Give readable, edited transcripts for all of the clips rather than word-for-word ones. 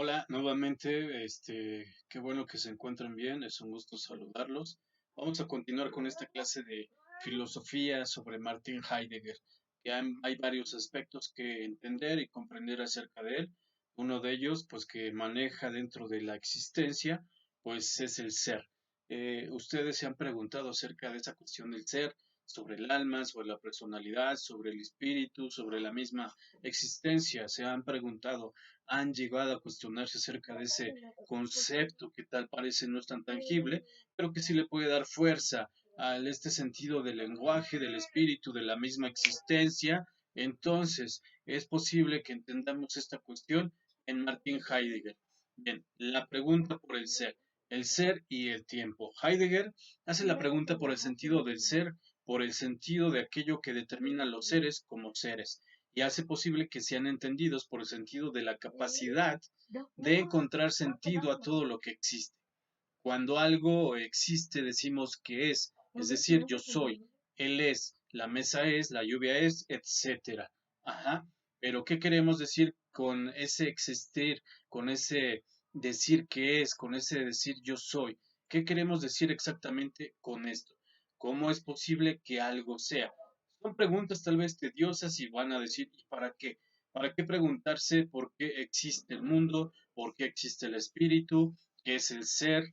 Hola, nuevamente, qué bueno que se encuentren bien, es un gusto saludarlos. Vamos a continuar con esta clase de filosofía sobre Martin Heidegger, que hay varios aspectos que entender y comprender acerca de él. Uno de ellos, pues que maneja dentro de la existencia, pues es el ser. Ustedes se han preguntado acerca de esa cuestión del ser, sobre el alma, sobre la personalidad, sobre el espíritu, sobre la misma existencia. Se han preguntado, han llegado a cuestionarse acerca de ese concepto que tal parece no es tan tangible, pero que sí le puede dar fuerza a este sentido del lenguaje, del espíritu, de la misma existencia. Entonces, es posible que entendamos esta cuestión en Martin Heidegger. Bien, la pregunta por el ser y el tiempo. Heidegger hace la pregunta por el sentido del ser, por el sentido de aquello que determina los seres como seres y hace posible que sean entendidos por el sentido de la capacidad de encontrar sentido a todo lo que existe. Cuando algo existe, decimos que es decir, yo soy, él es, la mesa es, la lluvia es, etcétera. Ajá. Pero ¿qué queremos decir con ese existir, con ese decir que es, con ese decir yo soy? ¿Qué queremos decir exactamente con esto? ¿Cómo es posible que algo sea? Son preguntas tal vez tediosas y van a decir, ¿y para qué? ¿Para qué preguntarse por qué existe el mundo? ¿Por qué existe el espíritu? ¿Qué es el ser?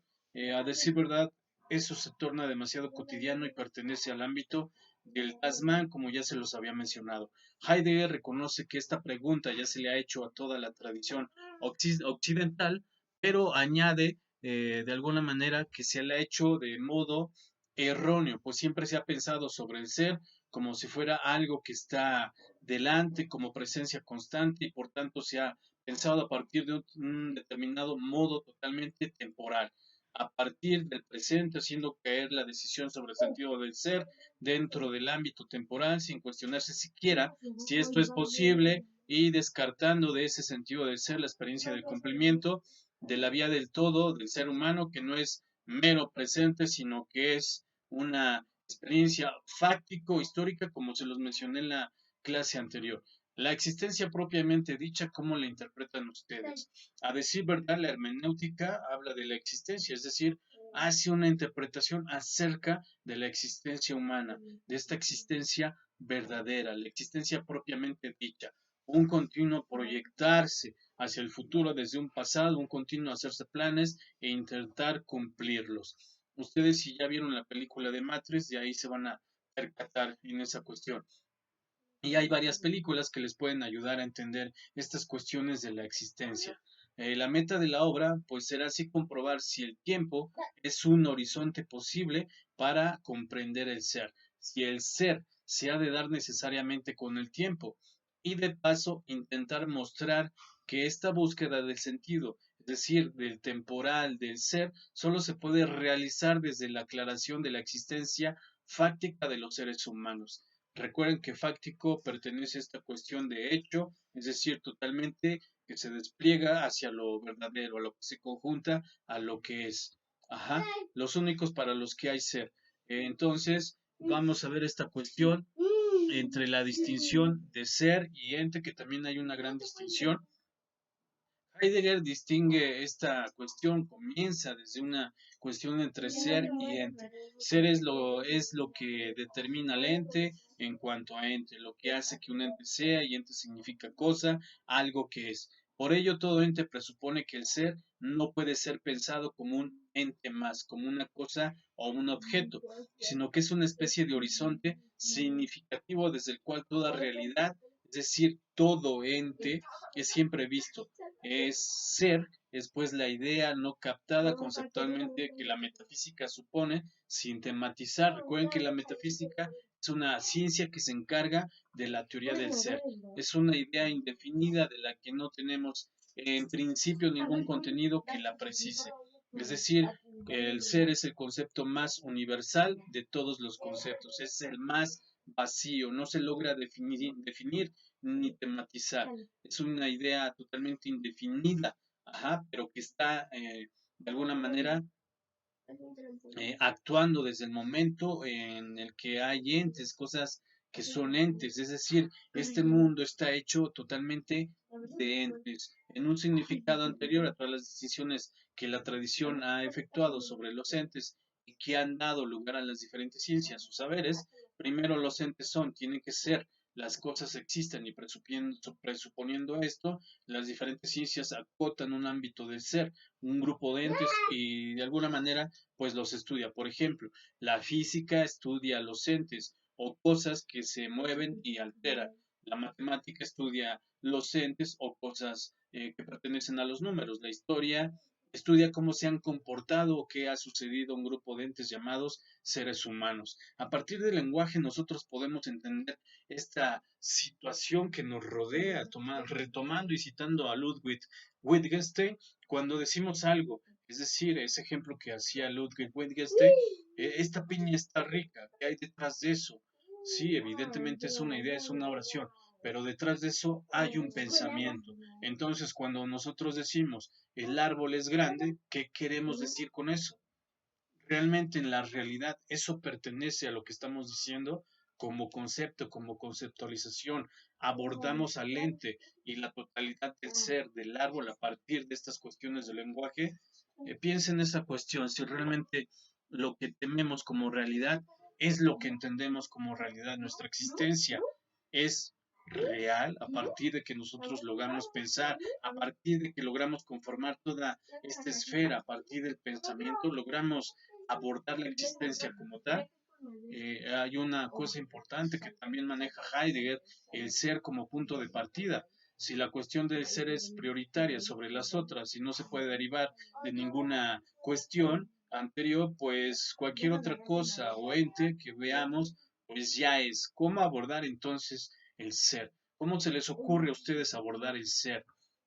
A decir verdad, eso se torna demasiado cotidiano y pertenece al ámbito del Tasman, como ya se los había mencionado. Heidegger reconoce que esta pregunta ya se le ha hecho a toda la tradición occidental, pero añade de alguna manera que se le ha hecho de modo erróneo, pues siempre se ha pensado sobre el ser como si fuera algo que está delante, como presencia constante, y por tanto se ha pensado a partir de un determinado modo totalmente temporal a partir del presente, haciendo caer la decisión sobre el sentido del ser dentro del ámbito temporal, sin cuestionarse siquiera si esto es posible y descartando de ese sentido del ser la experiencia del cumplimiento de la vía del todo del ser humano, que no es mero presente, sino que es una experiencia fáctico, histórica, como se los mencioné en la clase anterior. La existencia propiamente dicha, ¿cómo la interpretan ustedes? A decir verdad, la hermenéutica habla de la existencia, es decir, hace una interpretación acerca de la existencia humana, de esta existencia verdadera, la existencia propiamente dicha, un continuo proyectarse hacia el futuro desde un pasado, un continuo hacerse planes e intentar cumplirlos. Ustedes si ya vieron la película de Matrix, de ahí se van a percatar en esa cuestión. Y hay varias películas que les pueden ayudar a entender estas cuestiones de la existencia. La meta de la obra, pues, será así comprobar si el tiempo es un horizonte posible para comprender el ser, si el ser se ha de dar necesariamente con el tiempo, y de paso intentar mostrar que esta búsqueda del sentido, es decir, del temporal del ser, solo se puede realizar desde la aclaración de la existencia fáctica de los seres humanos. Recuerden que fáctico pertenece a esta cuestión de hecho, es decir, totalmente que se despliega hacia lo verdadero, a lo que se conjunta, a lo que es. Ajá, los únicos para los que hay ser. Entonces, vamos a ver esta cuestión entre la distinción de ser y ente, que también hay una gran distinción. Heidegger distingue esta cuestión, comienza desde una cuestión entre ser y ente. Ser es lo que determina al ente en cuanto a ente, lo que hace que un ente sea, y ente significa cosa, algo que es. Por ello, todo ente presupone que el ser no puede ser pensado como un ente más, como una cosa o un objeto, sino que es una especie de horizonte significativo desde el cual toda realidad, es decir, todo ente, es siempre visto. Es ser, es pues la idea no captada conceptualmente que la metafísica supone, sin tematizar. Recuerden que la metafísica es una ciencia que se encarga de la teoría del ser. Es una idea indefinida de la que no tenemos en principio ningún contenido que la precise. Es decir, el ser es el concepto más universal de todos los conceptos, es el más vacío, no se logra definir ni tematizar. Es una idea totalmente indefinida, ajá, pero que está de alguna manera actuando desde el momento en el que hay entes, cosas que son entes, es decir, este mundo está hecho totalmente de entes. En un significado anterior a todas las decisiones que la tradición ha efectuado sobre los entes y que han dado lugar a las diferentes ciencias o saberes, primero los entes tienen que ser, las cosas existen y presuponiendo esto, las diferentes ciencias acotan un ámbito del ser, un grupo de entes y de alguna manera pues los estudia. Por ejemplo, la física estudia los entes o cosas que se mueven y alteran. La matemática estudia los entes o cosas que pertenecen a los números. La historia estudia cómo se han comportado o qué ha sucedido a un grupo de entes llamados seres humanos. A partir del lenguaje nosotros podemos entender esta situación que nos rodea, retomando y citando a Ludwig Wittgenstein, cuando decimos algo, es decir, ese ejemplo que hacía Ludwig Wittgenstein, esta piña está rica, ¿qué hay detrás de eso? Sí, evidentemente es una idea, es una oración, pero detrás de eso hay un pensamiento. Entonces, cuando nosotros decimos el árbol es grande, ¿qué queremos decir con eso? Realmente en la realidad eso pertenece a lo que estamos diciendo como concepto, como conceptualización. Abordamos al ente y la totalidad del ser del árbol a partir de estas cuestiones del lenguaje. Piensa en esa cuestión, si realmente lo que tememos como realidad es lo que entendemos como realidad, nuestra existencia es real a partir de que nosotros logramos pensar, a partir de que logramos conformar toda esta esfera, a partir del pensamiento, logramos abordar la existencia como tal. Hay una cosa importante que también maneja Heidegger, el ser como punto de partida. Si la cuestión del ser es prioritaria sobre las otras y no se puede derivar de ninguna cuestión anterior, pues cualquier otra cosa o ente que veamos, pues ya es. ¿Cómo abordar entonces el ser? ¿Cómo se les ocurre a ustedes abordar el ser?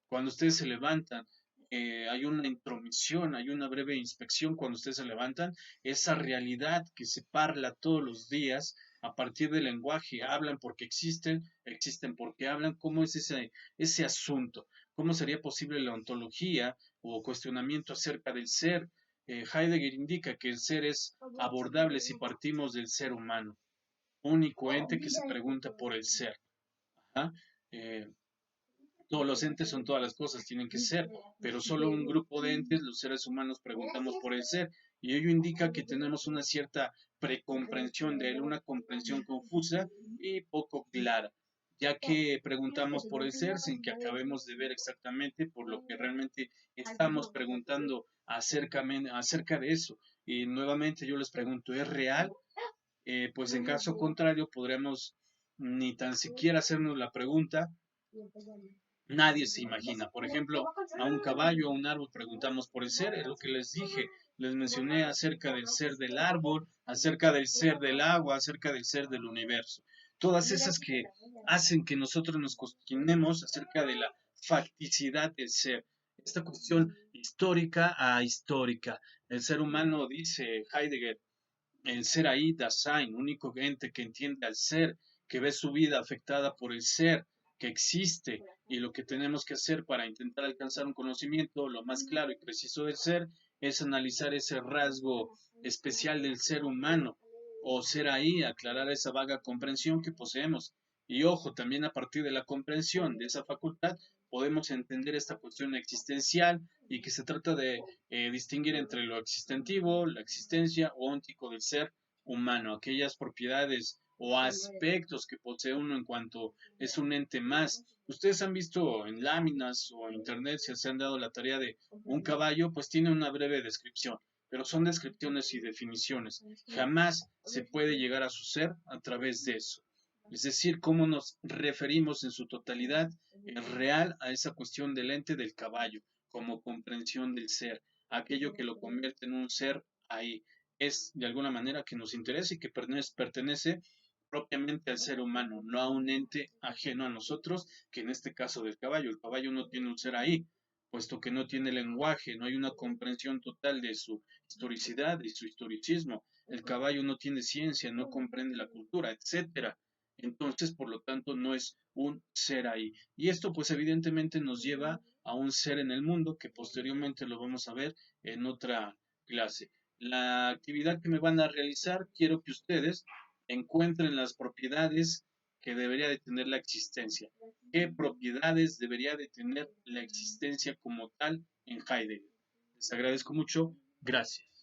Cuando ustedes se levantan, hay una intromisión, hay una breve inspección cuando ustedes se levantan, esa realidad que se parla todos los días a partir del lenguaje, hablan porque existen, existen porque hablan, ¿cómo es ese asunto? ¿Cómo sería posible la ontología o cuestionamiento acerca del ser? Heidegger indica que el ser es abordable si partimos del ser humano, único ente que se pregunta por el ser. ¿Ah? Eh, todos los entes son todas las cosas, tienen que ser, pero solo un grupo de entes, los seres humanos, preguntamos por el ser, y ello indica que tenemos una cierta precomprensión de él, una comprensión confusa y poco clara, ya que preguntamos por el ser sin que acabemos de ver exactamente por lo que realmente estamos preguntando acerca de eso. Y nuevamente yo les pregunto, ¿es real? Pues en caso contrario, podríamos ni tan siquiera hacernos la pregunta. Nadie se imagina. Por ejemplo, a un caballo, a un árbol, preguntamos por el ser, es lo que les dije. Les mencioné acerca del ser del árbol, acerca del ser del agua, acerca del ser del universo. Todas esas que hacen que nosotros nos cuestionemos acerca de la facticidad del ser. Esta cuestión histórica a histórica. El ser humano, dice Heidegger, el ser ahí, Dasein, único ente que entiende al ser, que ve su vida afectada por el ser, que existe, y lo que tenemos que hacer para intentar alcanzar un conocimiento lo más claro y preciso del ser es analizar ese rasgo especial del ser humano, o ser ahí, aclarar esa vaga comprensión que poseemos. Y ojo, también a partir de la comprensión de esa facultad podemos entender esta cuestión existencial y que se trata de distinguir entre lo existentivo, la existencia o óntico del ser humano, aquellas propiedades o aspectos que posee uno en cuanto es un ente más. Ustedes han visto en láminas o en internet, si se han dado la tarea de un caballo, pues tiene una breve descripción, pero son descripciones y definiciones. Jamás se puede llegar a su ser a través de eso. Es decir, cómo nos referimos en su totalidad real a esa cuestión del ente del caballo como comprensión del ser, aquello que lo convierte en un ser ahí. Es de alguna manera que nos interesa y que pertenece propiamente al ser humano, no a un ente ajeno a nosotros, que en este caso del caballo. El caballo no tiene un ser ahí, puesto que no tiene lenguaje, no hay una comprensión total de su historicidad y su historicismo. El caballo no tiene ciencia, no comprende la cultura, etcétera. Entonces, por lo tanto, no es un ser ahí. Y esto, pues, evidentemente nos lleva a un ser en el mundo, que posteriormente lo vamos a ver en otra clase. La actividad que me van a realizar, quiero que ustedes encuentren las propiedades que debería de tener la existencia. ¿Qué propiedades debería de tener la existencia como tal en Heidegger? Les agradezco mucho. Gracias.